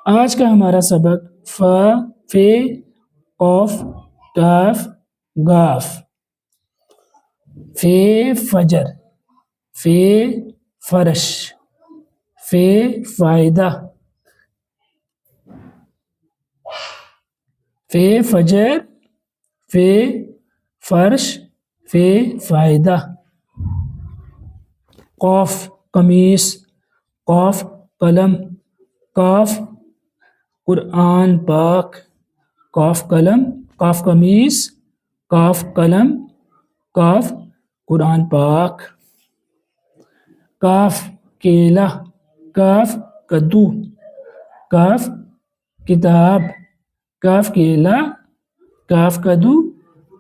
آج کا ہمارا سبق ف فے قوف کاف گاف. فے فجر، فے فرش، فے فائدہ، فے فجر، فے فرش، فے فائدہ. قوف قمیص، قوف قلم، قاف قرآن پاک، قاف قلم، قاف قمیص، قاف قلم، قاف قرآن پاک. کاف کیلا، کاف کدو، کاف کتاب، کاف کیلا، کاف کدو،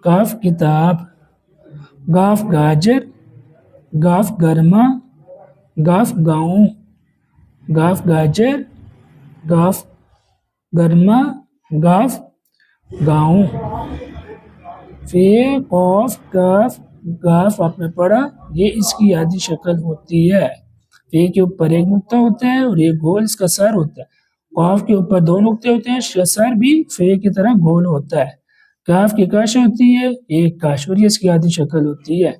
کاف کتاب. گاف گاجر، گاف گرما، گاف گاؤں، گاف گاجر، گاف گرما، گاف گاؤں. فے قوف کاف گاف آپ نے پڑھا، یہ اس کی یادی شکل ہوتی ہے. فے کے اوپر ایک نقطہ ہوتا ہے اور ایک گول اس کا سر ہوتا ہے. قاف کے اوپر دو نقطے ہوتے ہیں، اس کا سر بھی فے کی طرح گول ہوتا ہے. کاف کی کش ہوتی ہے ایک کش، اور یہ اس کی یادی شکل ہوتی ہے.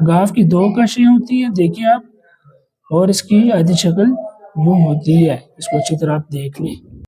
گاف کی دو کشیں ہوتی ہیں دیکھیں آپ، اور اس کی یادی شکل یوں ہوتی ہے. اس کو اچھی طرح آپ دیکھ لیں.